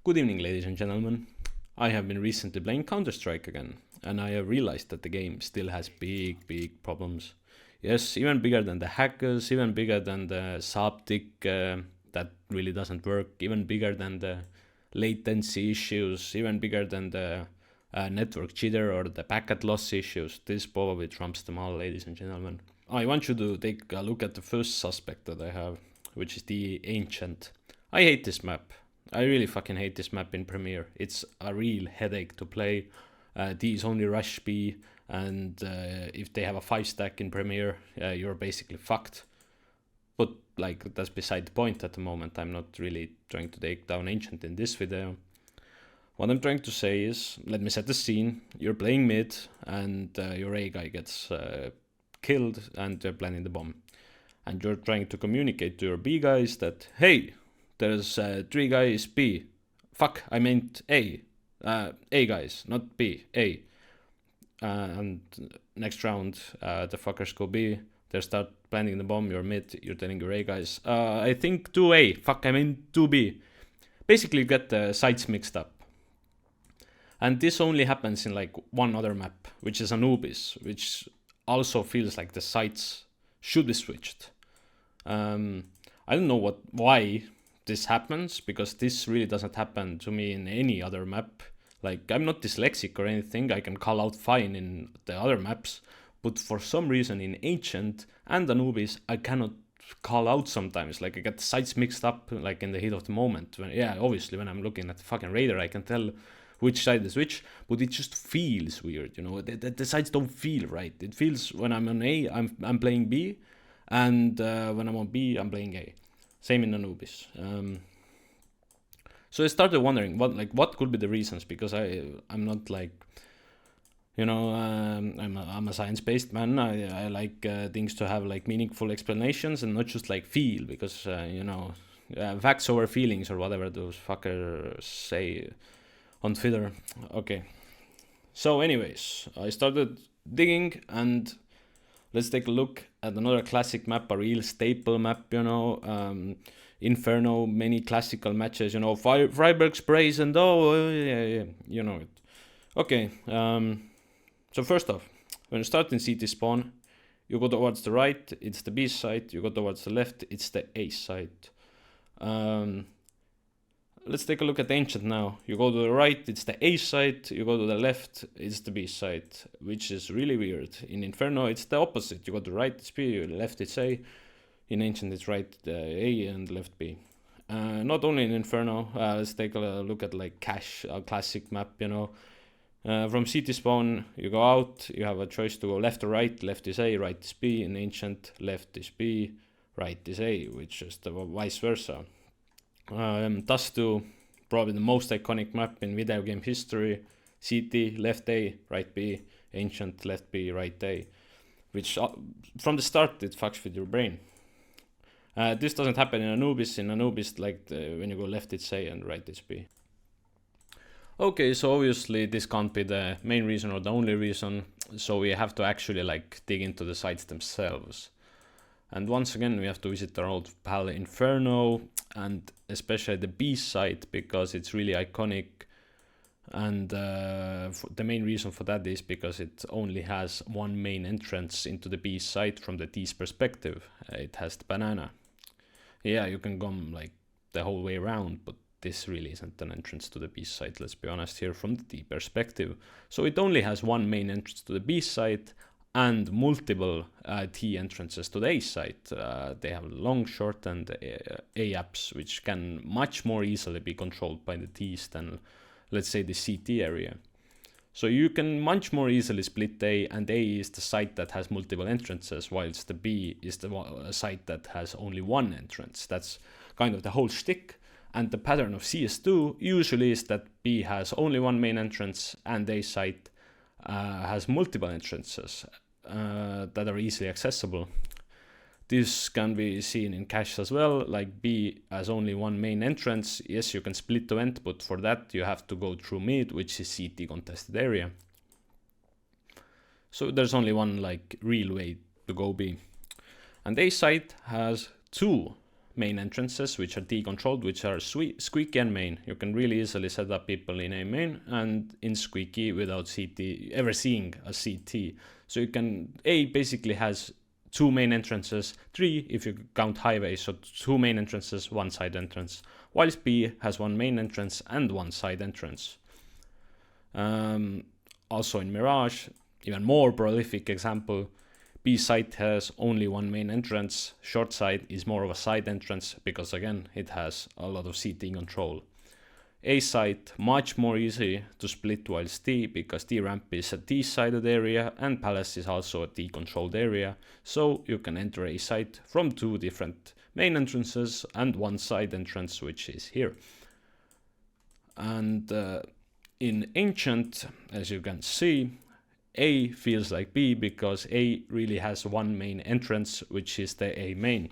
Good evening, ladies and gentlemen. I have been recently playing Counter-Strike again, and I have realized that the game still has big problems. Yes, even bigger than the hackers, even bigger than the Saptic that really doesn't work, even bigger than the latency issues, even bigger than the network jitter or the packet loss issues. This probably trumps them all, ladies and gentlemen. I want you to take a look at the first suspect that I have, which is the Ancient. I hate this map. I really fucking hate this map in Premiere. It's a real headache to play. These only rush B, and if they have a 5 stack in Premiere, you're basically fucked. But like, that's beside the point at the moment. I'm not really trying to take down Ancient in this video. What I'm trying to say is, let me set the scene. You're playing mid, and your A guy gets killed, and they're planting the bomb. And you're trying to communicate to your B guys that, hey, there's 3 guys B. Fuck, I meant A. A guys, not B, A. And next round, the fuckers go B. They start planting the bomb, you're mid, you're telling your A guys, I think 2A. Fuck, I mean 2B. Basically, you get the sites mixed up. And this only happens in like one other map, which is Anubis, which also feels like the sites should be switched. I don't know why this happens, because this really doesn't happen to me in any other map. Like, I'm not dyslexic or anything, I can call out fine in the other maps, but for some reason in Ancient and Anubis, I cannot call out sometimes. Like, I get the sites mixed up, like, in the heat of the moment. Obviously, when I'm looking at the fucking radar, I can tell which side is which, but it just feels weird, you know? The sides don't feel right. It feels when I'm on A, I'm playing B, and when I'm on B, I'm playing A. Same in Anubis. So I started wondering what could be the reasons, because I'm not like, you know, I'm a science-based man. I like things to have like meaningful explanations and not just like feel, because you know, facts over feelings or whatever those fuckers say on Twitter. Okay. So anyways, I started digging, and let's take a look at another classic map, a real staple map, you know. Inferno, many classical matches, you know, Freiburg's Praise, and yeah, you know it. Okay, so first off, when you start in CT spawn, you go towards the right, it's the B side, you go towards the left, it's the A side. Let's take a look at Ancient now. You go to the right, it's the A side, you go to the left, it's the B side, which is really weird. In Inferno, it's the opposite. You go to the right, it's B, left, it's A. In Ancient, it's right A and left B. Not only in Inferno, let's take a look at like Cache, a classic map, you know. From CT spawn, you go out, you have a choice to go left or right. Left is A, right is B. In Ancient, left is B, right is A, which is the vice versa. Thus to probably the most iconic map in video game history. CT, left A, right B. Ancient, left B, right A. Which from the start, it fucks with your brain. This doesn't happen in Anubis. In Anubis, like when you go left, it's A, and right, it's B. Okay, so obviously this can't be the main reason or the only reason, so we have to actually like dig into the sites themselves. And once again, we have to visit our old pal Inferno, and especially the B site, because it's really iconic. And the main reason for that is because it only has one main entrance into the B site from the D's perspective. It has the banana. Yeah, you can come like the whole way around, but this really isn't an entrance to the B site, let's be honest here, from the D perspective. So it only has one main entrance to the B site and multiple T entrances to the A site. They have long, short, and A apps, which can much more easily be controlled by the Ts than, let's say, the CT area. So you can much more easily split A, and A is the site that has multiple entrances, whilst the B is the site that has only one entrance. That's kind of the whole shtick. And the pattern of CS2 usually is that B has only one main entrance, and A site has multiple entrances that are easily accessible. This can be seen in Cache as well, like B has only one main entrance. Yes, you can split the vent, but for that you have to go through mid, which is CT contested area. So there's only one like real way to go B. And A site has two main entrances, which are D-controlled, which are squeaky and main. You can really easily set up people in A main and in squeaky without CT ever seeing a CT. So you can, A basically has 2 main entrances, 3 if you count highways, so 2 main entrances, 1 side entrance, whilst B has 1 main entrance and 1 side entrance. Also in Mirage, even more prolific example, B site has only 1 main entrance, short side is more of a side entrance because again it has a lot of CT control. A site much more easy to split whilst D, because D ramp is a D sided area and Palace is also a D controlled area, so you can enter A site from 2 different main entrances and 1 side entrance, which is here. And in Ancient, as you can see, A feels like B because A really has 1 main entrance, which is the A main.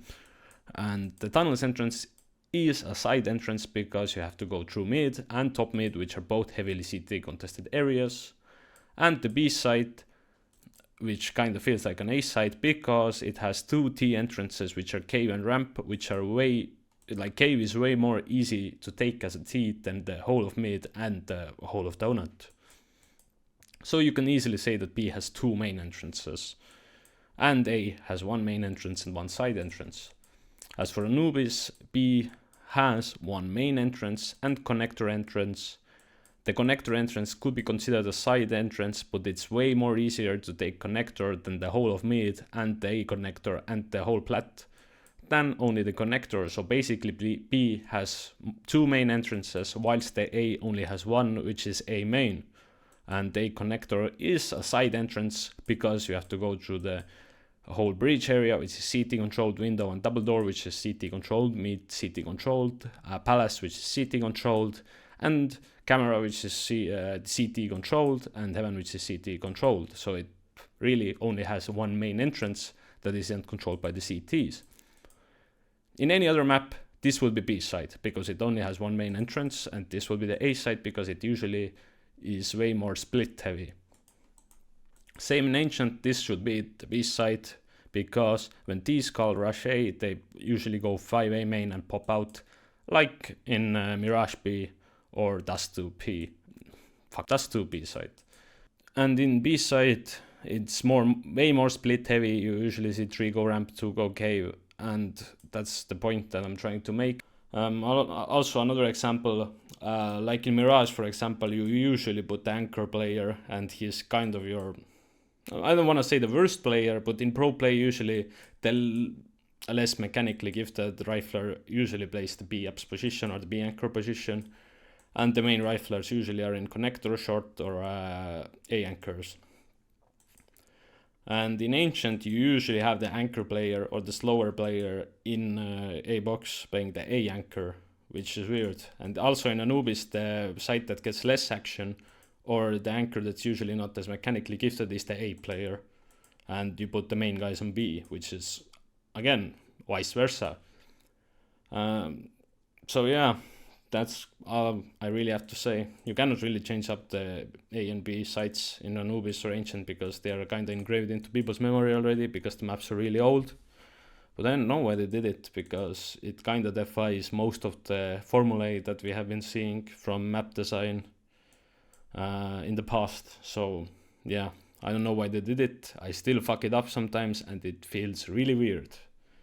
And the tunnels entrance is a side entrance because you have to go through mid and top mid, which are both heavily CT contested areas. And the B site, which kind of feels like an A site because it has 2 T entrances, which are cave and ramp, which are cave is way more easy to take as a T than the whole of mid and the whole of donut. So you can easily say that B has 2 main entrances, and A has 1 main entrance and 1 side entrance. As for Anubis, B has 1 main entrance and connector entrance. The connector entrance could be considered a side entrance, but it's way more easier to take connector than the whole of mid and the A connector and the whole plat than only the connector. So basically B has 2 main entrances whilst the A only has 1, which is A main. And the connector is a side entrance because you have to go through the whole bridge area, which is CT controlled, window and double door, which is CT controlled, mid CT controlled, Palace, which is CT controlled, and camera, which is CT controlled, and heaven, which is CT controlled. So it really only has 1 main entrance that isn't controlled by the CTs. In any other map, this will be B side because it only has 1 main entrance, and this will be the A side because it usually is way more split heavy. Same in Ancient, this should be the B side because when T's call rush A, they usually go 5 A main and pop out, like in Mirage B or Dust 2 P. Dust 2 B side. And in B side, it's way more split heavy. You usually see 3 go ramp, 2 go cave, and that's the point that I'm trying to make. Also another example, like in Mirage, for example, you usually put the anchor player and he's kind of your, I don't want to say the worst player, but in pro play usually the less mechanically gifted rifler usually plays the B ups position or the B anchor position, and the main riflers usually are in connector short or A anchors. And in Ancient, you usually have the anchor player or the slower player in A box playing the A anchor, which is weird. And also in Anubis, the site that gets less action or the anchor that's usually not as mechanically gifted is the A player. And you put the main guys on B, which is, again, vice versa. So yeah, that's all I really have to say. You cannot really change up the A and B sites in Anubis or Ancient because they are kind of engraved into people's memory already because the maps are really old. But I don't know why they did it because it kind of defies most of the formulae that we have been seeing from map design in the past. So yeah, I don't know why they did it. I still fuck it up sometimes and it feels really weird.